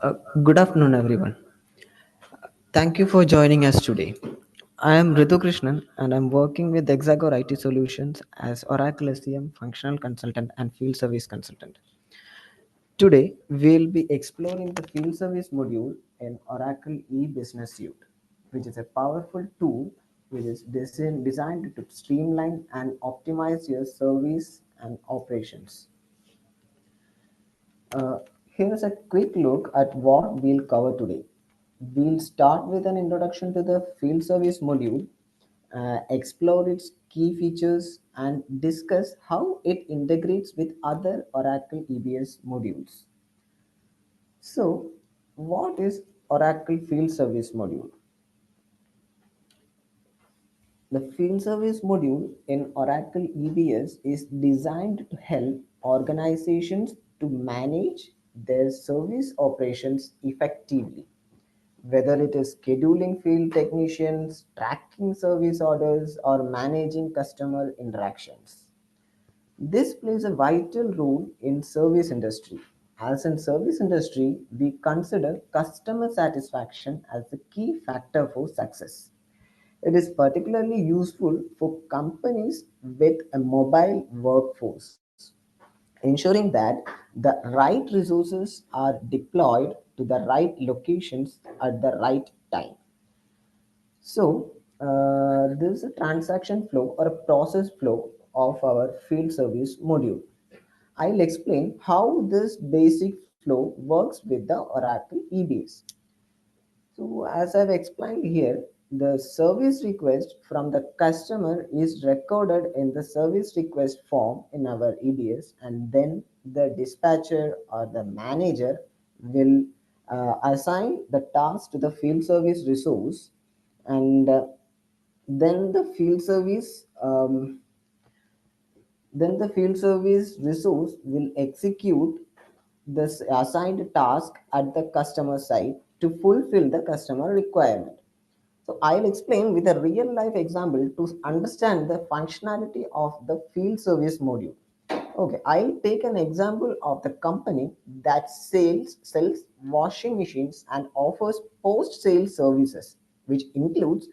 Uh, Good afternoon, everyone. Thank you for joining us today. I am Ritu Krishnan and I'm working with Exacore IT Solutions as Oracle SCM functional consultant and field service consultant. Today, we'll be exploring the field service module in Oracle e-business suite, which is a powerful tool which is designed to streamline and optimize your service and operations. Uh, Here's a quick look at what we'll cover today. We'll start with an introduction to the field service module, explore its key features, and discuss how it integrates with other Oracle EBS modules. So, what is Oracle Field Service Module? The field service module in Oracle EBS is designed to help organizations to manage their service operations effectively, whether it is scheduling field technicians, tracking service orders, or managing customer interactions. This plays a vital role in service industry. As in service industry, we consider customer satisfaction as the key factor for success. It is particularly useful for companies with a mobile workforce, ensuring that the right resources are deployed to the right locations at the right time. So, there is a transaction flow or a process flow of our field service module. I'll explain how this basic flow works with the Oracle EBS. So as I've explained here, the service request from the customer is recorded in the service request form in our EBS, and then the dispatcher or the manager will assign the task to the field service resource, and then the field service um, then the field service resource will execute this assigned task at the customer site to fulfill the customer requirement. So I'll explain with a real life example to understand the functionality of the field service module. Okay, I'll take an example of the company that sells washing machines and offers post sale services, which includes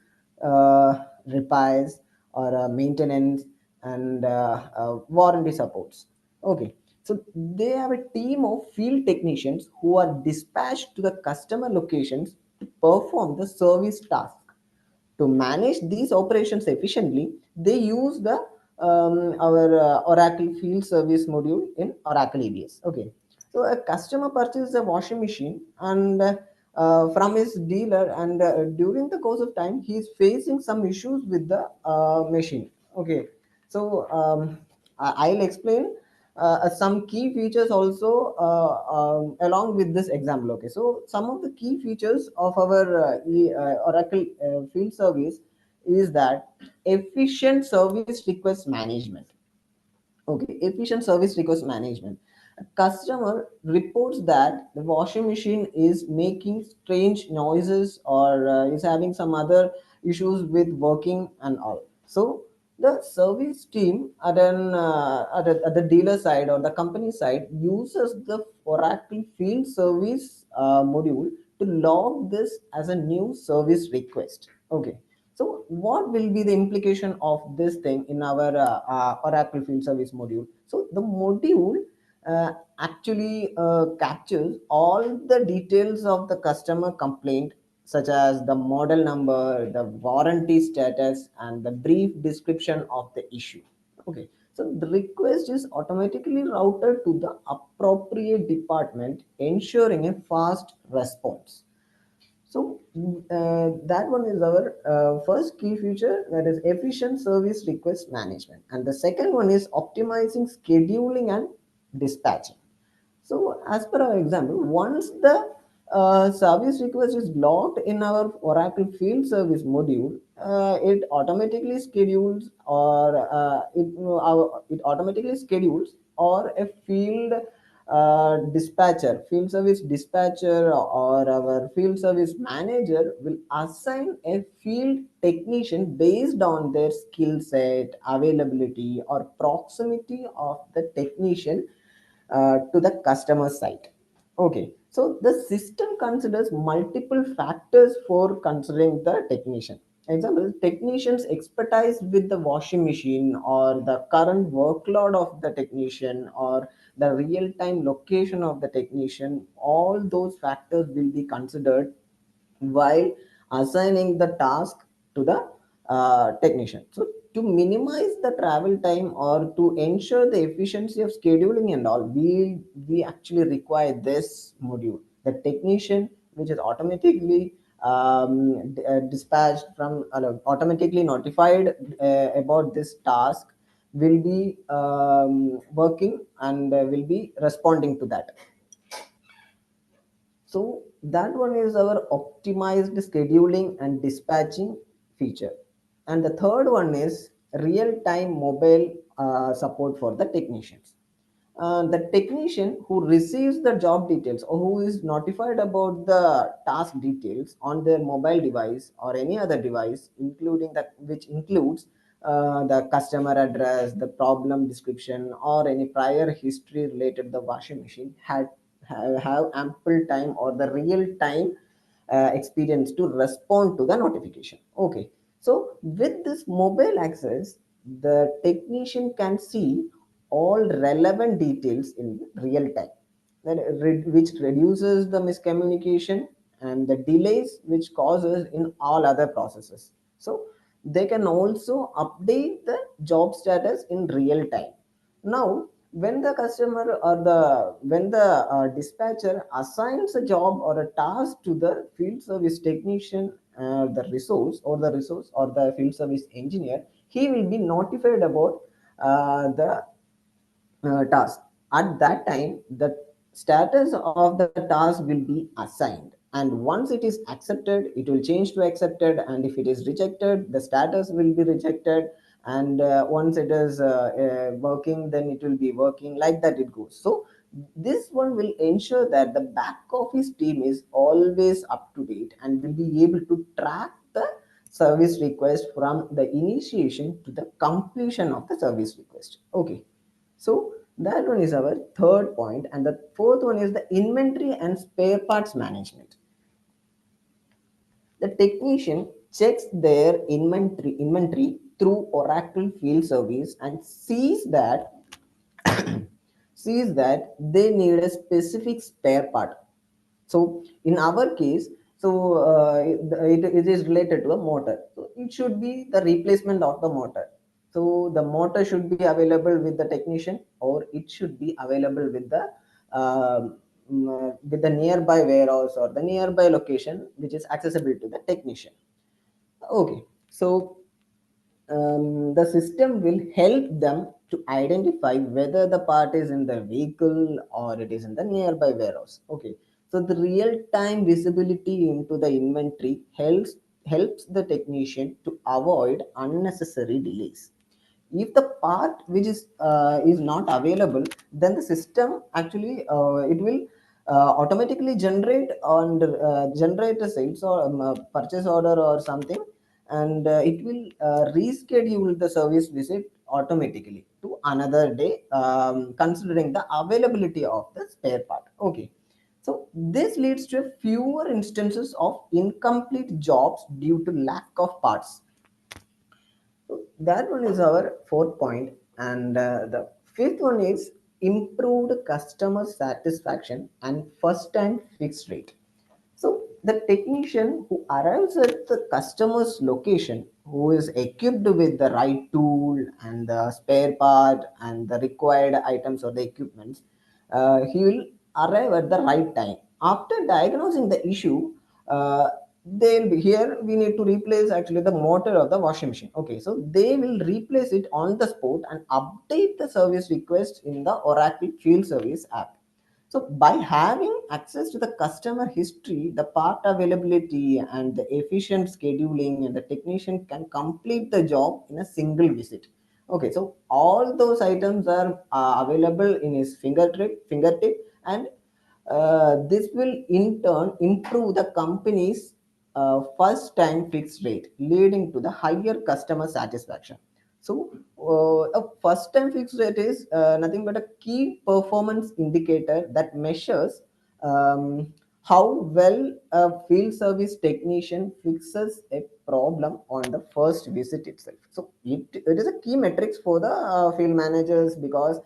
repairs or maintenance and warranty supports. Okay, so they have a team of field technicians who are dispatched to the customer locations to perform the service task. To manage these operations efficiently, they use the our Oracle Field Service module in Oracle EBS. Okay, so a customer purchases a washing machine and from his dealer, and during the course of time, he is facing some issues with the machine. Okay, so I'll explain some key features also along with this example. Okay, so some of the key features of our Oracle field service is that efficient service request management. Okay, efficient service request management. A customer reports that the washing machine is making strange noises or is having some other issues with working and all. So the service team at the dealer side or the company side uses the Oracle field service module to log this as a new service request. Okay, so what will be the implication of this thing in our Oracle Field Service module? So the module actually captures all the details of the customer complaint, such as the model number, the warranty status, and the brief description of the issue. Okay, so the request is automatically routed to the appropriate department, ensuring a fast response. So that one is our first key feature, that is efficient service request management. And the second one is optimizing scheduling and dispatching. So as per our example, once the service request is logged in our Oracle Field Service module, it automatically schedules it automatically schedules or a field service dispatcher or our field service manager will assign a field technician based on their skill set, availability, or proximity of the technician to the customer site. Okay, So the system considers multiple factors for considering the technician. Example, technicians expertise with the washing machine or the current workload of the technician or the real-time location of the technician. All those factors will be considered while assigning the task to the technician. So to minimize the travel time or to ensure the efficiency of scheduling and all, we actually require this module. The technician, which is automatically dispatched from automatically notified about this task, will be working and will be responding to that. So that one is our optimized scheduling and dispatching feature. And the third one is real-time mobile support for the technicians. The technician who receives the job details or who is notified about the task details on their mobile device or any other device, including that which includes the customer address, the problem description, or any prior history related to the washing machine, have ample time or the real time experience to respond to the notification. Okay, so with this mobile access, the technician can see all relevant details in real time, which reduces the miscommunication and the delays which causes in all other processes. So they can also update the job status in real time. Now when the customer or the dispatcher assigns a job or a task to the field service technician, the field service engineer, he will be notified about the task. At that time, the status of the task will be assigned. And once it is accepted, it will change to accepted. And if it is rejected, the status will be rejected. And once it is working, then it will be working. Like that, it goes. So this one will ensure that the back office team is always up to date and will be able to track the service request from the initiation to the completion of the service request. Okay, so that one is our third point, and the fourth one is the inventory and spare parts management. The technician checks their inventory through Oracle Field Service and sees that they need a specific spare part. So in our case, it is related to a motor. So it should be the replacement of the motor. So the motor should be available with the technician, or it should be available with the nearby warehouse or the nearby location which is accessible to the technician. Okay, so the system will help them to identify whether the part is in the vehicle or it is in the nearby warehouse. Okay, so the real time visibility into the inventory helps the technician to avoid unnecessary delays. If the part which is not available, then the system actually it will automatically generate a sales or purchase order or something, and it will reschedule the service visit automatically to another day, considering the availability of the spare part. Okay, so this leads to fewer instances of incomplete jobs due to lack of parts. So that one is our fourth point, and the fifth one is improved customer satisfaction and first time fixed rate. So the technician who arrives at the customer's location, who is equipped with the right tool and the spare part and the required items or the equipments, he will arrive at the right time. After diagnosing the issue, they'll be here. We need to replace actually the motor of the washing machine. Okay, so they will replace it on the spot and update the service request in the Oracle Field Service app. So by having access to the customer history, the part availability and the efficient scheduling, and the technician can complete the job in a single visit. Okay, so all those items are available in his fingertip, and this will in turn improve the company's first time fixed rate, leading to the higher customer satisfaction. So, a first time fixed rate is nothing but a key performance indicator that measures how well a field service technician fixes a problem on the first visit itself. So it is a key metrics for the field managers, because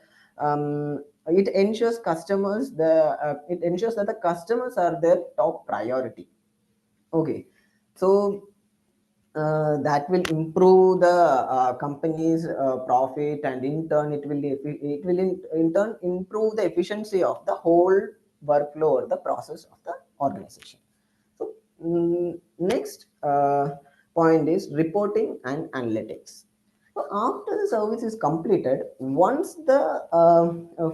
it ensures it ensures that the customers are their top priority. Okay, so that will improve the company's profit, and in turn it will in turn improve the efficiency of the whole workflow or the process of the organization. So next point is reporting and analytics. So after the service is completed, once the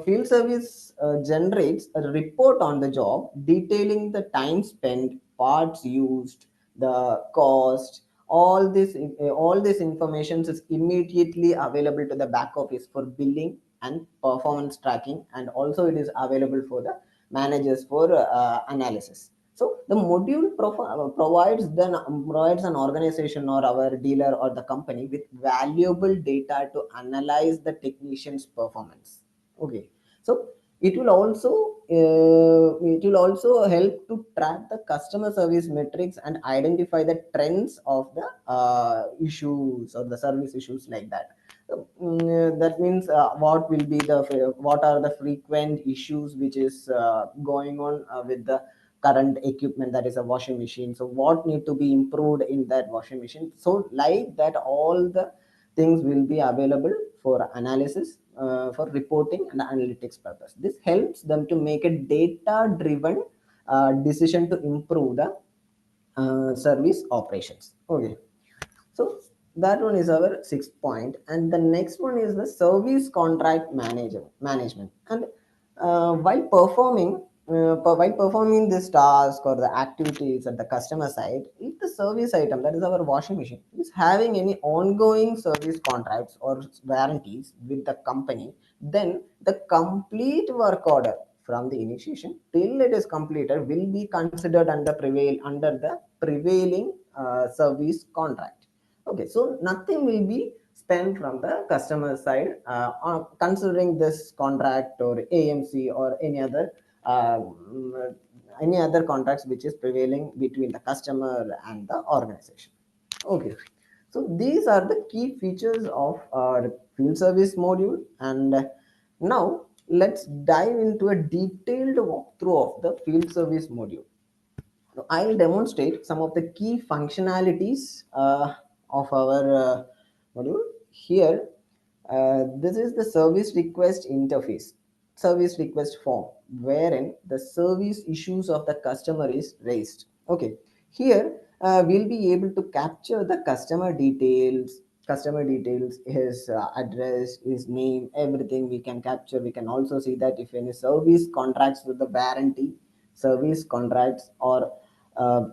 field service generates a report on the job detailing the time spent, parts used, the cost, all this information is immediately available to the back office for billing and performance tracking, and also it is available for the managers for analysis. So the module provides an organization or our dealer or the company with valuable data to analyze the technician's performance. Okay, so it will also help to track the customer service metrics and identify the trends of the issues or the service issues like that. So, that means what are the frequent issues which is going on with the current equipment, that is a washing machine. So what need to be improved in that washing machine, so like that all the things will be available for analysis, for reporting and analytics purpose. This helps them to make a data driven decision to improve the service operations. Okay, so that one is our sixth point, and the next one is the service contract management. And while performing this task or the activities at the customer side, if the service item, that is our washing machine, is having any ongoing service contracts or warranties with the company, then the complete work order from the initiation till it is completed will be considered under the prevailing service contract. Okay, so nothing will be spent from the customer side considering this contract or AMC or uh, mm, any other contracts which is prevailing between the customer and the organization. Okay, so these are the key features of our field service module, and now let's dive into a detailed walkthrough of the field service module. Now, I'll demonstrate some of the key functionalities of our module. Here, this is the service request interface, service request form, wherein the service issues of the customer is raised. Okay, here we'll be able to capture the customer details, his address, his name, everything we can capture. We can also see that if any service contracts with the warranty, service contracts or uh,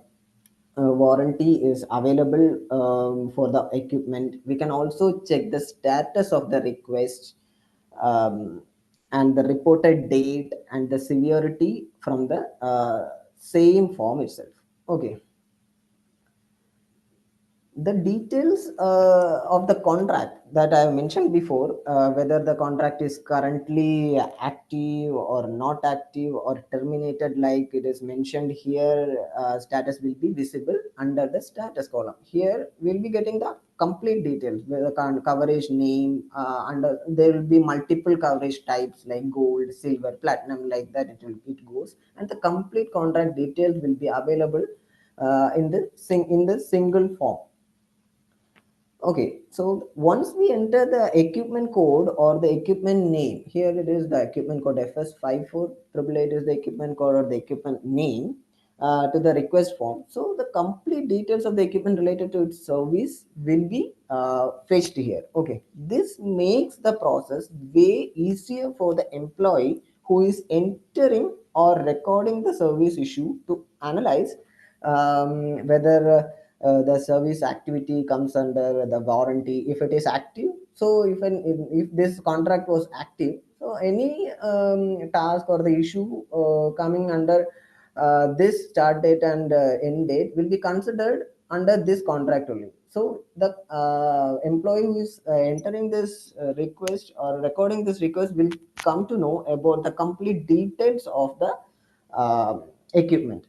warranty is available for the equipment. We can also check the status of the request, um, and the reported date and the severity from the same form itself. Okay, the details of the contract that I have mentioned before, whether the contract is currently active or not active or terminated, like it is mentioned here, status will be visible under the status column. Here we'll be getting the complete details with the coverage name. Under there will be multiple coverage types like gold, silver, platinum, like that it goes, and the complete contract details will be available in the single form. Okay, so once we enter the equipment code or the equipment name, here it is the equipment code FS54888 is the equipment code or the equipment name to the request form. So the complete details of the equipment related to its service will be fetched here. Okay, this makes the process way easier for the employee who is entering or recording the service issue to analyze whether the service activity comes under the warranty if it is active. So if this contract was active, so any task or the issue coming under this start date and end date will be considered under this contract only. So the employee who is entering this request or recording this request will come to know about the complete details of the equipment.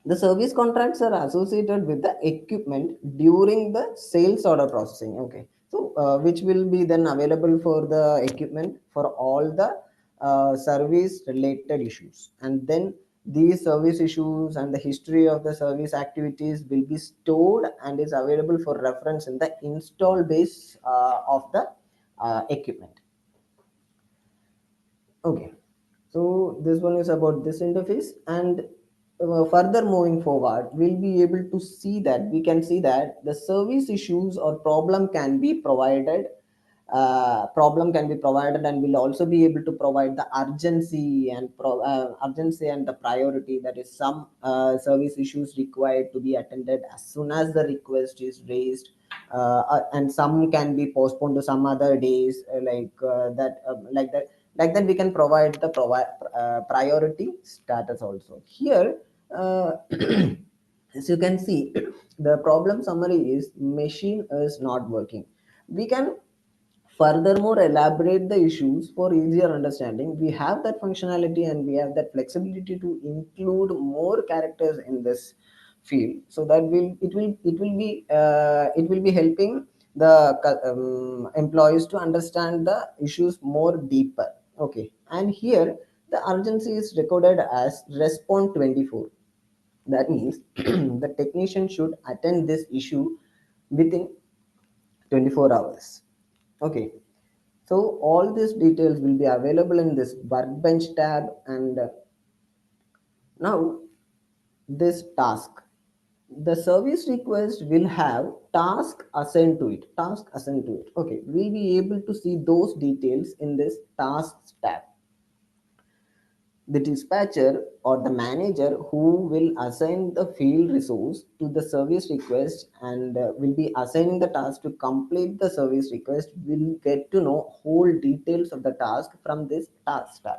The service contracts are associated with the equipment during the sales order processing. Okay, so which will be then available for the equipment for all the service related issues, and then these service issues and the history of the service activities will be stored and is available for reference in the install base of the equipment. Okay, so this one is about this interface, and further moving forward, we'll be able to see that we can see that the service issues or problem can be provided. Problem can be provided, and will also be able to provide the urgency and urgency and the priority. That is, some service issues required to be attended as soon as the request is raised, and some can be postponed to some other days, like that we can provide the priority status also here. uh, as you can see, the problem summary is machine is not working. We can furthermore elaborate the issues for easier understanding. We have that functionality and we have that flexibility to include more characters in this field, so that it will be helping the employees to understand the issues more deeper. Okay, and here the urgency is recorded as respond 24. That means the technician should attend this issue within 24 hours. Okay, so all these details will be available in this workbench tab, and now this task. The service request will have task assigned to it. Task assigned to it. Okay, we'll be able to see those details in this tasks tab. The dispatcher or the manager who will assign the field resource to the service request and will be assigning the task to complete the service request will get to know whole details of the task from this task tab.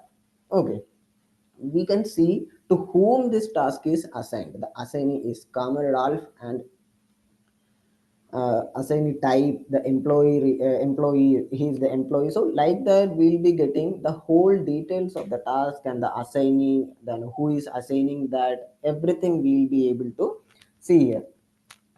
Okay, we can see to whom this task is assigned. The assignee is Kamal Ralph, and assignee type, the employee, he is the employee. So like that we'll be getting the whole details of the task and the assignee, then who is assigning that, everything we'll be able to see here.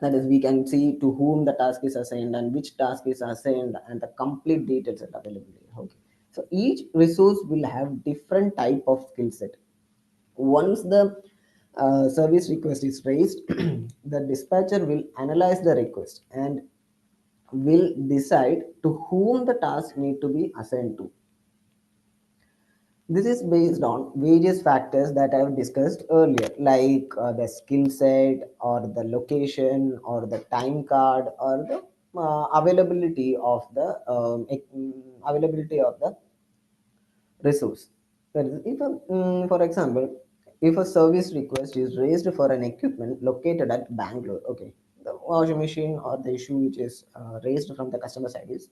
That is, we can see to whom the task is assigned and which task is assigned, and the complete details are available here. Okay, so each resource will have different type of skill set. Once the service request is raised, the dispatcher will analyze the request and will decide to whom the task need to be assigned to. This is based on various factors that I have discussed earlier, like the skill set, or the location, or the time card, or the availability of the availability of the resource. That is, if for example, if a service request is raised for an equipment located at Bangalore, okay, the washing machine or the issue which is raised from the customer side is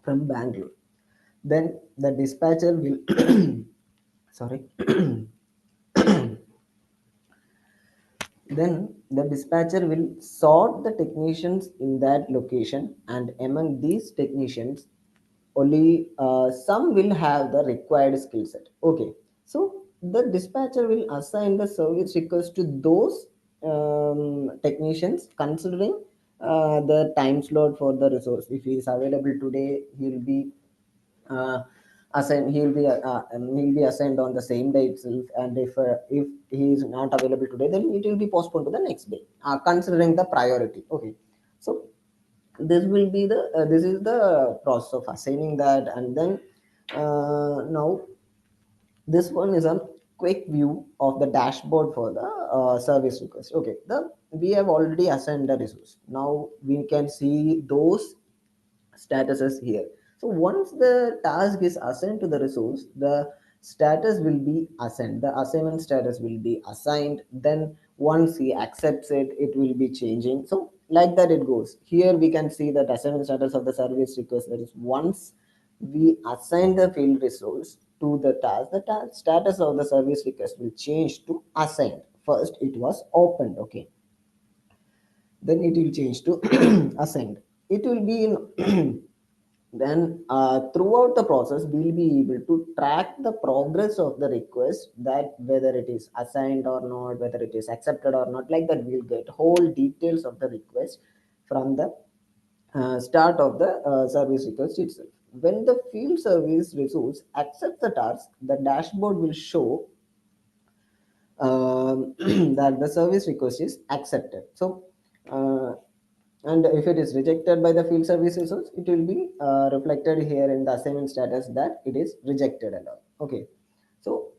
from Bangalore, then the dispatcher will sorry then the dispatcher will sort the technicians in that location, and among these technicians, only some will have the required skill set. Okay, so the dispatcher will assign the service request to those technicians, considering the time slot for the resource. If he is available today, he will be uh, assigned. He'll be assigned on the same day itself, and if he is not available today, then it will be postponed to the next day, considering the priority. Okay, so this is the process of assigning that. And then now this one is a quick view of the dashboard for the service request. Okay, the we have already assigned the resource. Now we can see those statuses here. So once the task is assigned to the resource, the status will be assigned. The assignment status will be assigned. Then once he accepts it, it will be changing. So like that it goes. Here we can see that assignment status of the service request. That is, once we assign the field resource to the task status of the service request will change to assigned. First it was opened. Okay, then it will change to assigned. It will be in Then throughout the process we'll be able to track the progress of the request, that whether it is assigned or not, whether it is accepted or not, like that we'll get whole details of the request from the start of the service request itself. When the field service resource accepts the task, the dashboard will show that the service request is accepted. So, and if it is rejected by the field service resource, it will be reflected here in the assignment status that it is rejected and all. Okay, so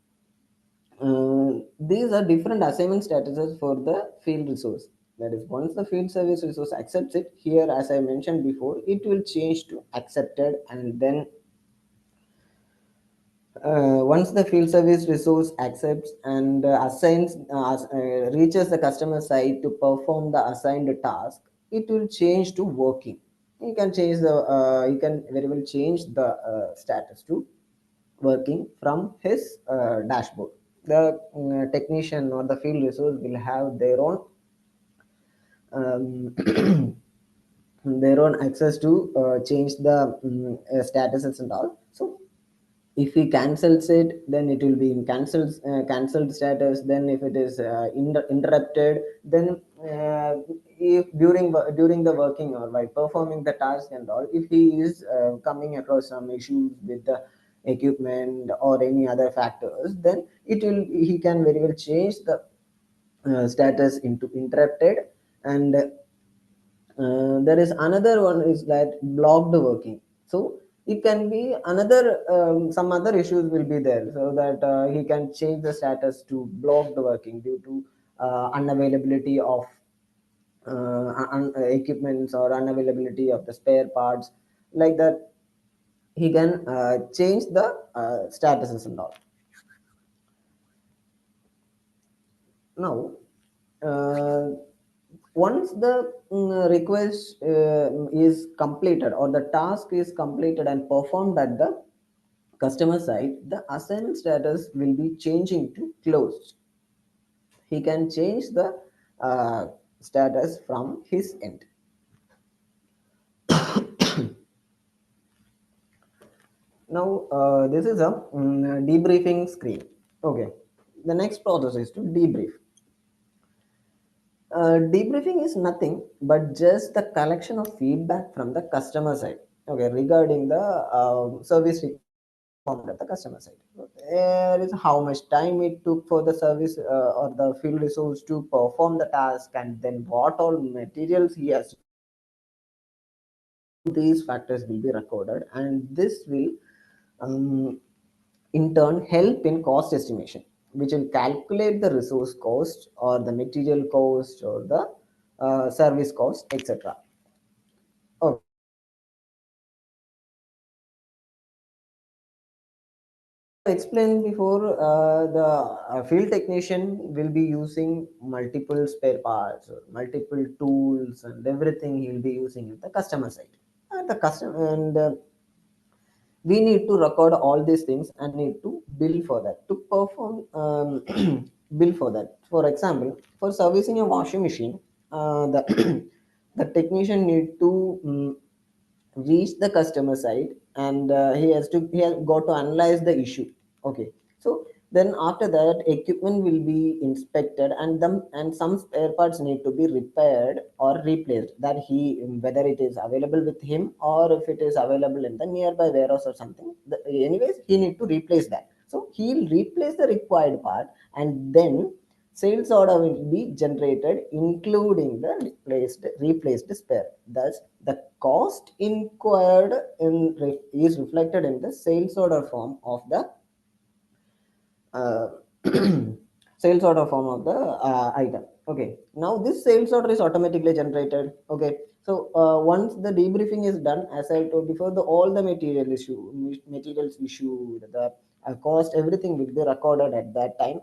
these are different assignment statuses for the field resource. That is, once the field service resource accepts it, here as I mentioned before, it will change to accepted, and then once the field service resource accepts and reaches the customer side to perform the assigned task, it will change to working. You can very well change the status to working from his dashboard. The technician or the field resource will have um, their own access to change the statuses and all. So if he cancels it, then it will be in cancelled status. Then if it is interrupted, then if during the working or by performing the task and all, if he is coming across some issues with the equipment or any other factors, then he can very well change the status into interrupted. And there is another one is that blocked working. So it can be another some other issues will be there, so that he can change the status to blocked working due to unavailability of equipments or unavailability of the spare parts, like that he can change the statuses and all. Now, uh, once the request is completed or the task is completed and performed at the customer side, the assignment status will be changing to closed. He can change the status from his end. Now, this is a debriefing screen. Okay, the next process is to debrief. Debriefing is nothing but just the collection of feedback from the customer side. Okay, regarding the service performed at the customer side. There is how much time it took for the service or the field resource to perform the task, and then what all materials he has. These factors will be recorded, and this will um, in turn help in cost estimation, which will calculate the resource cost or the material cost or the service cost, etc. Okay. Explained before, the field technician will be using multiple spare parts or multiple tools and everything he will be using at the customer side. The customer and we need to record all these things and need to bill for that to perform bill for that. For example, for servicing a washing machine, the the technician need to reach the customer side, and he has got to analyze the issue. Okay, so then after that equipment will be inspected, and them and some spare parts need to be repaired or replaced, that he whether it is available with him or if it is available in the nearby warehouse or something. Anyways, he need to replace that, so he'll replace the required part, and then sales order will be generated including the replaced spare. Thus, the cost incurred is reflected in the sales order form of the uh, sales order form of the item. Okay, now this sales order is automatically generated. Okay, so once the debriefing is done, as I told before, the all the materials issued, the cost, everything will be recorded at that time,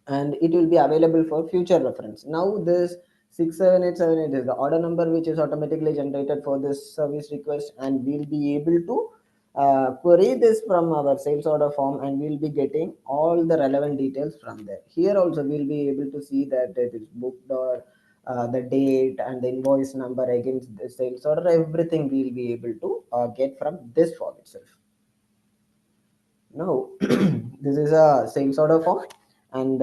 and it will be available for future reference. Now this 67878 is the order number which is automatically generated for this service request, and we'll be able to query this from our sales order form, and we'll be getting all the relevant details from there. Here also we'll be able to see that it is booked or the date and the invoice number against the sales order, everything we'll be able to get from this form itself. Now, this is a sales order form, and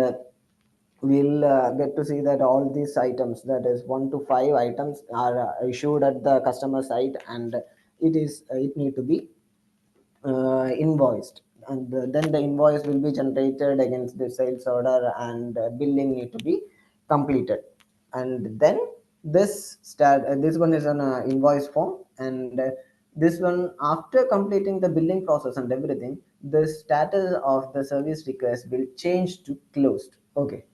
we'll get to see that all these items, that is 1 to 5 items, are issued at the customer site, and it need to be invoiced, and then the invoice will be generated against the sales order, and billing need to be completed. And then this one is an invoice form, and this one, after completing the billing process and everything, the status of the service request will change to closed. Okay,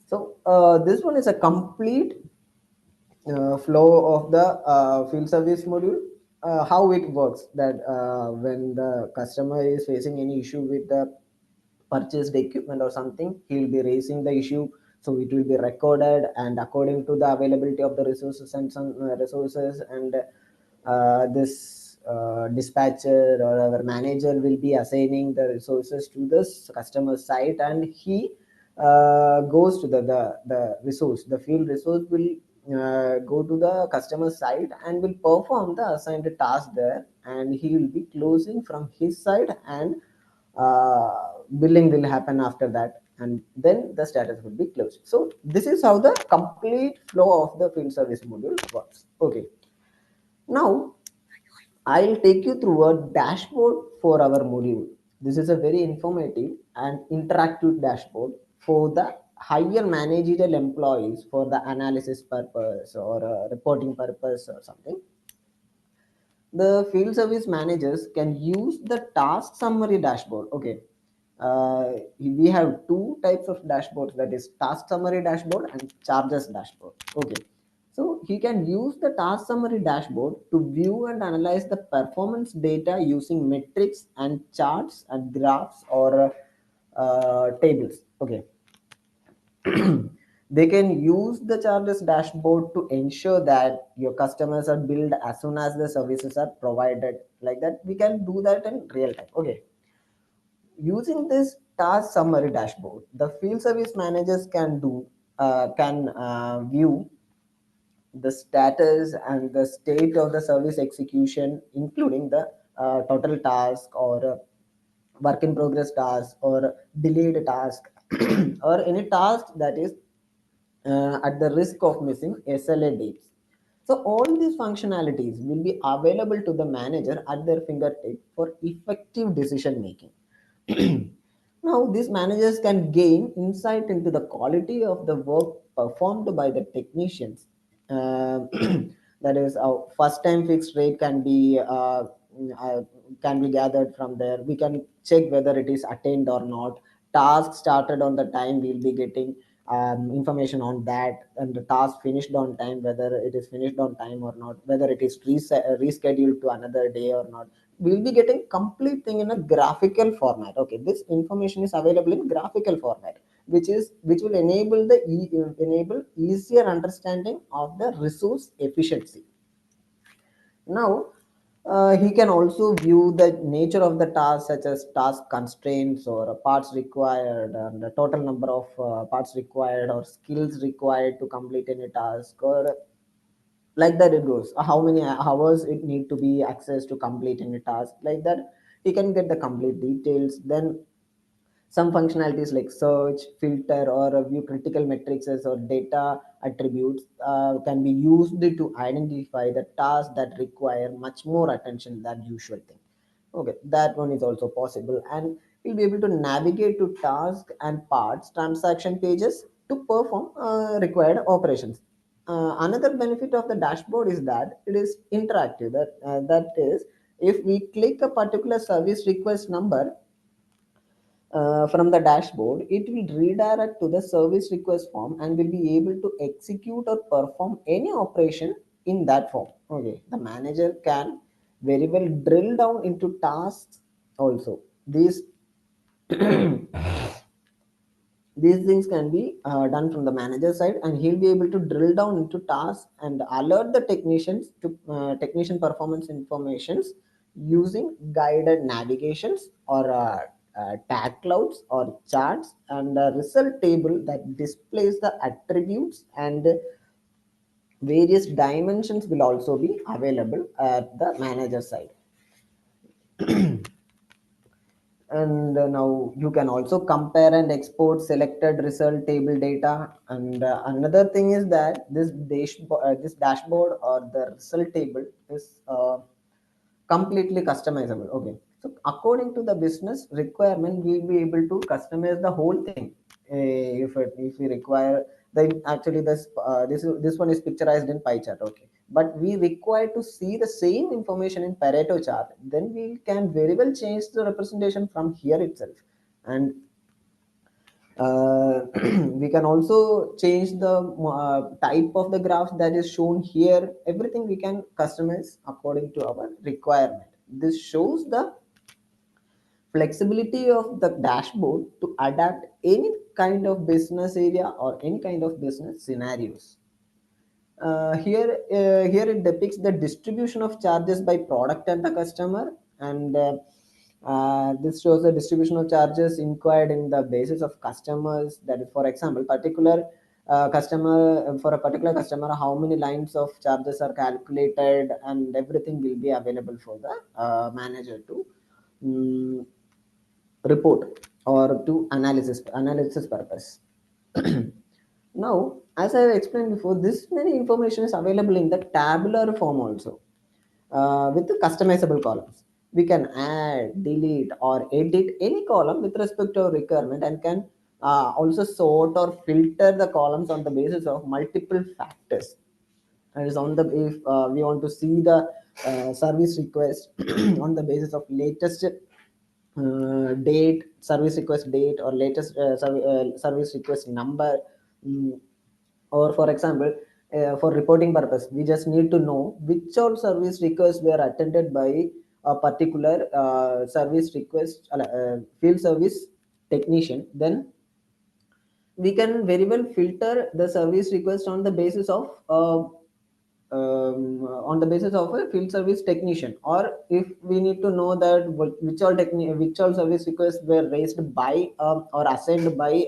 so this one is a complete flow of the field service module. How it works, that when the customer is facing any issue with the purchased equipment or something, he will be raising the issue, so it will be recorded, and according to the availability of the resources and some resources, and this dispatcher or our manager will be assigning the resources to this customer site, and he goes to the resource, the field resource will go to the customer site and will perform the assigned task there, and he will be closing from his side, and billing will happen after that, and then the status will be closed. So this is how the complete flow of the field service module works. Okay, now I'll take you through a dashboard for our module. This is a very informative and interactive dashboard for the higher managerial employees for the analysis purpose or reporting purpose or something. The field service managers can use the task summary dashboard. Okay, we have two types of dashboards, that is task summary dashboard and charges dashboard. Okay, so he can use the task summary dashboard to view and analyze the performance data using metrics and charts and graphs or tables. Okay, they can use the charges dashboard to ensure that your customers are billed as soon as the services are provided. Like that, we can do that in real time. Okay, using this task summary dashboard, the field service managers can view the status and the state of the service execution, including the total task or work in progress task or delayed task or any task that is at the risk of missing SLA dates. So all these functionalities will be available to the manager at their fingertip for effective decision making. Now, these managers can gain insight into the quality of the work performed by the technicians. Uh, that is, our first time fixed rate uh, can be gathered from there. We can check whether it is attained or not. Task started on the time, we'll be getting information on that, and the task finished on time, whether it is finished on time or not, whether it is rescheduled to another day or not. We'll be getting complete thing in a graphical format. Okay, this information is available in graphical format, which will enable easier understanding of the resource efficiency. Now, he can also view the nature of the task, such as task constraints or parts required, and the total number of parts required or skills required to complete any task, or like that it goes. How many hours it need to be accessed to complete any task, like that. He can get the complete details. Then some functionalities like search, filter, or view critical metrics or data attributes can be used to identify the tasks that require much more attention than usual thing. Okay, that one is also possible, and you'll be able to navigate to task and parts transaction pages to perform required operations. Another benefit of the dashboard is that it is interactive. That is, if we click a particular service request number from the dashboard, it will redirect to the service request form and will be able to execute or perform any operation in that form. Okay, the manager can very well drill down into tasks also. These things can be done from the manager side, and he'll be able to drill down into tasks and alert the technicians to technician performance informations using guided navigations or tag clouds or charts, and a result table that displays the attributes, and various dimensions will also be available at the manager side. And now you can also compare and export selected result table data. And another thing is that this dashboard or the result table is completely customizable. Okay, so according to the business requirement, we'll be able to customize the whole thing. If we require, then actually this one is picturized in pie chart. Okay, but we require to see the same information in Pareto chart, then we can very well change the representation from here itself. And we can also change the type of the graph that is shown here. Everything we can customize according to our requirement. This shows the flexibility of the dashboard to adapt any kind of business area or any kind of business scenarios. Here it depicts the distribution of charges by product and the customer. And this shows the distribution of charges inquired in the basis of customers. That is, for example, particular customer, for a particular customer, how many lines of charges are calculated, and everything will be available for the manager to mm, report or to analysis purpose. Now, as I have explained before, this many information is available in the tabular form also, with the customizable columns. We can add, delete, or edit any column with respect to our requirement, and can also sort or filter the columns on the basis of multiple factors. And is on the, if we want to see the service request on the basis of latest date, service request date, or latest service request number. mm, or for example, for reporting purpose, we just need to know which all service requests were attended by a particular service request field service technician. Then we can very well filter the service request on the basis of a field service technician. Or if we need to know that which all service requests were raised by or assigned by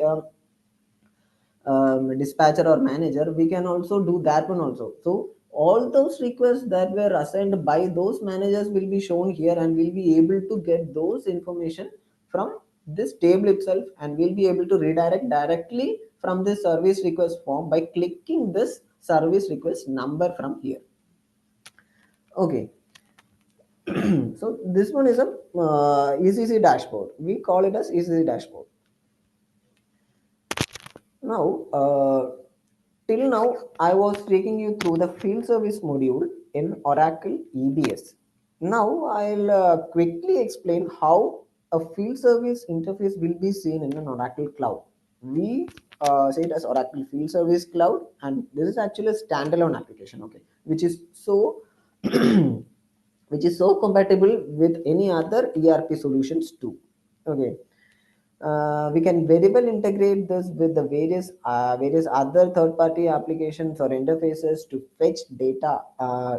dispatcher or manager, we can also do that one also. So all those requests that were assigned by those managers will be shown here, and we'll be able to get those information from this table itself, and we'll be able to redirect directly from this service request form by clicking this service request number from here. Okay. So this one is a ECC dashboard. We call it as ECC dashboard. Now, till now, I was taking you through the field service module in Oracle EBS. Now, I'll quickly explain how a field service interface will be seen in an Oracle Cloud. We say it as Oracle Field Service Cloud, and this is actually a standalone application, okay, which is so which is so compatible with any other ERP solutions too. Okay, we can very well integrate this with the various other third-party applications or interfaces to fetch data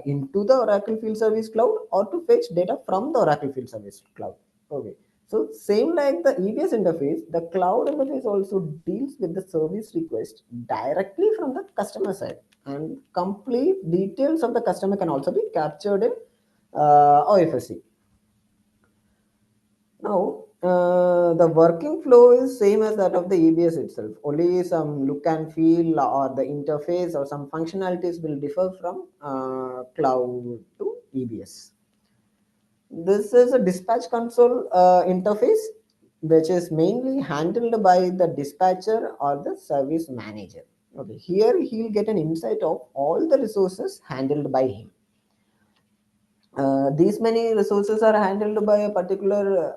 into the Oracle Field Service Cloud, or to fetch data from the Oracle Field Service Cloud. Okay, so same like the EBS interface, the cloud interface also deals with the service request directly from the customer side, and complete details of the customer can also be captured in OFSC. Now, the working flow is same as that of the EBS itself. Only some look and feel or the interface or some functionalities will differ from cloud to EBS. This is a dispatch console interface, which is mainly handled by the dispatcher or the service manager. Okay, here he'll get an insight of all the resources handled by him. These many resources are handled by a particular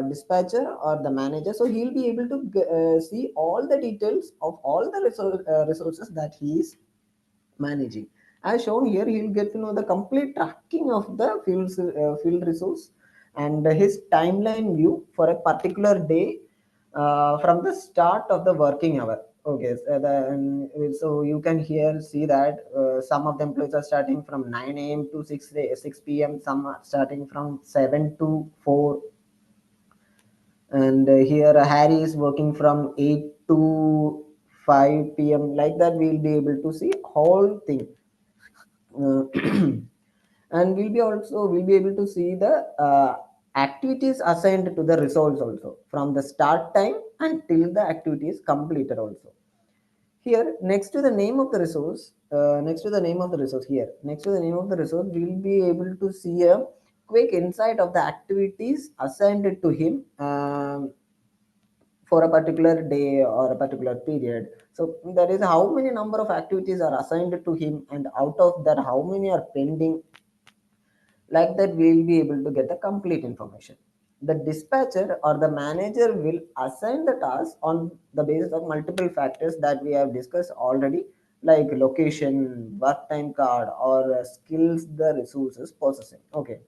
dispatcher or the manager, so he'll be able to see all the details of all the resources that he is managing. As shown here, he'll get to know the complete tracking of the field resource, and his timeline view for a particular day from the start of the working hour. Okay, so you can here see that some of the employees are starting from 9 a.m. to 6 p.m. Some are starting from 7 to 4. And here Harry is working from 8 to 5 p.m. like that. We'll be able to see whole thing. Uh, and we'll be able to see the activities assigned to the resource also from the start time until the activity is completed also. Here next to the name of the resource, next to the name of the resource, we'll be able to see a quick insight of the activities assigned to him, for a particular day or a particular period. So that is how many number of activities are assigned to him, and out of that how many are pending. Like that we'll be able to get the complete information. The dispatcher or the manager will assign the task on the basis of multiple factors that we have discussed already, like location, work time card, or skills the resources possessing. Okay,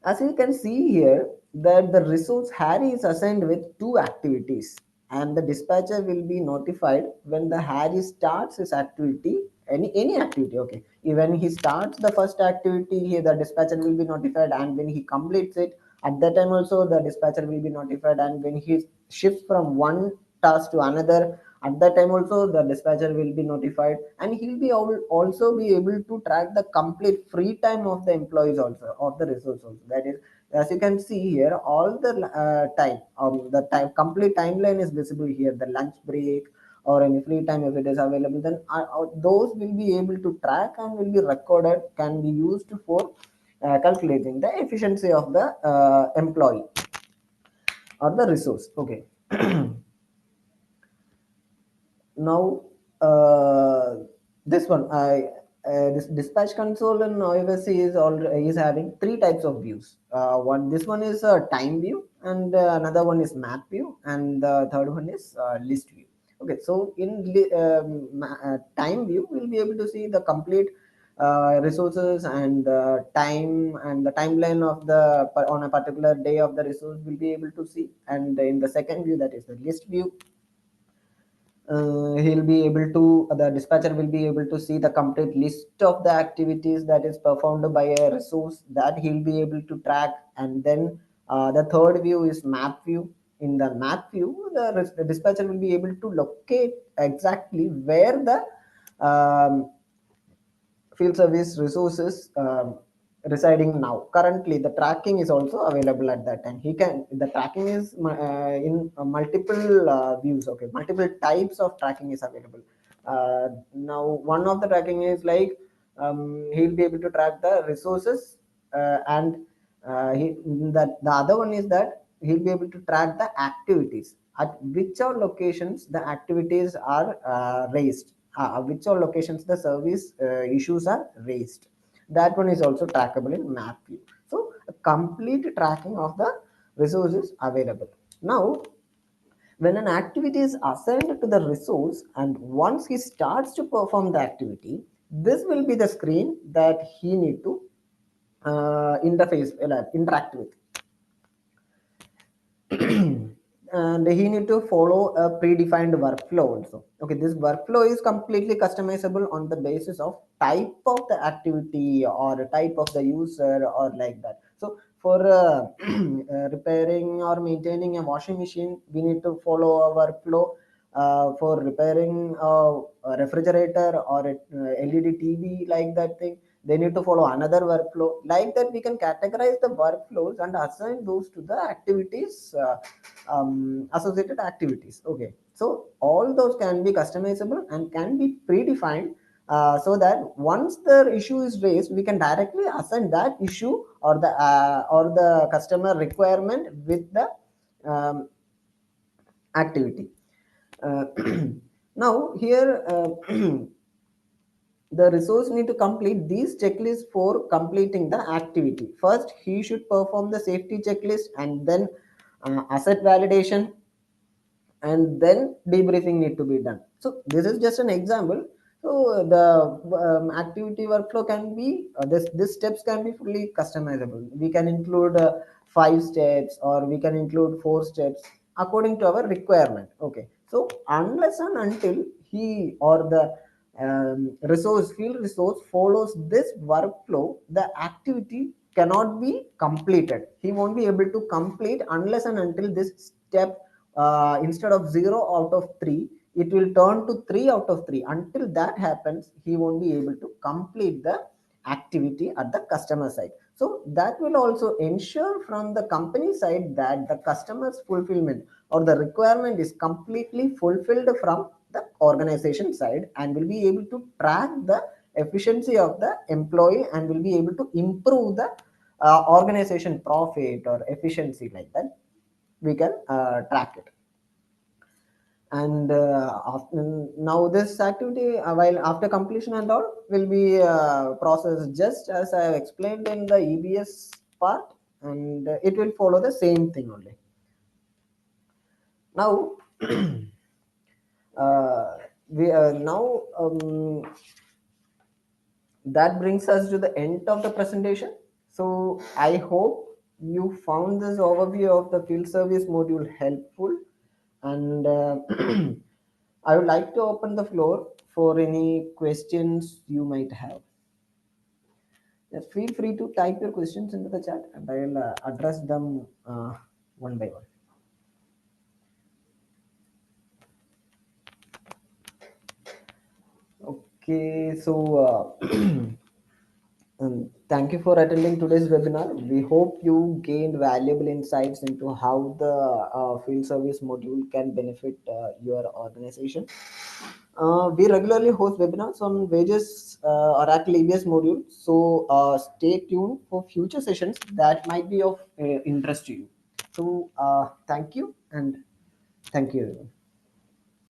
as you can see here, that the resource Harry is assigned with two activities, and the dispatcher will be notified when the Harry starts his activity, any activity. Okay, when he starts the first activity, here the dispatcher will be notified, and when he completes it, at that time also the dispatcher will be notified, and when he shifts from one task to another, at that time also the dispatcher will be notified, and he'll be also be able to track the complete free time of the employees also, of the resource also. That is, as you can see here, all the time, the time complete timeline is visible here. The lunch break or any free time, if it is available, then those will be able to track and will be recorded, can be used for calculating the efficiency of the employee or the resource. Okay. Now, this one, this dispatch console in iOS is having three types of views. This one is a time view, and another one is map view, and the third one is list view. Okay, so in time view, we'll be able to see the complete resources and time and the timeline of the on a particular day of the resource will be able to see. And in the second view, that is the list view, he'll be able to the dispatcher will be able to see the complete list of the activities that is performed by a resource, that he'll be able to track. And then the third view is map view. In the map view, the dispatcher will be able to locate exactly where the um, field service resources residing now. Currently, the tracking is also available at that time. The tracking is in multiple views. Okay, multiple types of tracking is available. Now, one of the tracking is like, he'll be able to track the resources, and the other one is that he'll be able to track the activities, at which all locations the activities are raised, which all locations the service issues are raised. That one is also trackable in map view. So a complete tracking of the resources available. Now, when an activity is assigned to the resource, and once he starts to perform the activity, this will be the screen that he need to interact with. And he need to follow a predefined workflow also. Okay, this workflow is completely customizable on the basis of type of the activity or type of the user or like that. So for repairing or maintaining a washing machine, we need to follow a workflow. For repairing a refrigerator or a LED TV, like that thing, they need to follow another workflow. Like that, we can categorize the workflows and assign those to the activities, associated activities. Okay, so all those can be customizable and can be predefined, so that once the issue is raised, we can directly assign that issue or the customer requirement with the activity. uh, Now here, the resource need to complete these checklists for completing the activity. First, he should perform the safety checklist, and then asset validation, and then debriefing need to be done. So this is just an example. So the activity workflow can be, this steps can be fully customizable. We can include 5 steps, or we can include 4 steps according to our requirement. Okay, so unless and until he or the field resource follows this workflow, the activity cannot be completed. He won't be able to complete unless and until this step, instead of 0 out of 3, it will turn to 3 out of 3. Until that happens, he won't be able to complete the activity at the customer side. So that will also ensure from the company side that the customer's fulfillment or the requirement is completely fulfilled from the organization side, and will be able to track the efficiency of the employee, and will be able to improve the organization profit or efficiency. Like that we can track it. And now this activity, while after completion and all, will be processed just as I have explained in the EBS part, and it will follow the same thing only. Now we now that brings us to the end of the presentation. So I hope you found this overview of the field service module helpful, and I would like to open the floor for any questions you might have. Just feel free to type your questions into the chat, and I will address them one by one. Okay, so thank you for attending today's webinar. We hope you gained valuable insights into how the field service module can benefit your organization. We regularly host webinars on various Oracle EBS modules, so stay tuned for future sessions that might be of interest to you. So thank you, and thank you everyone.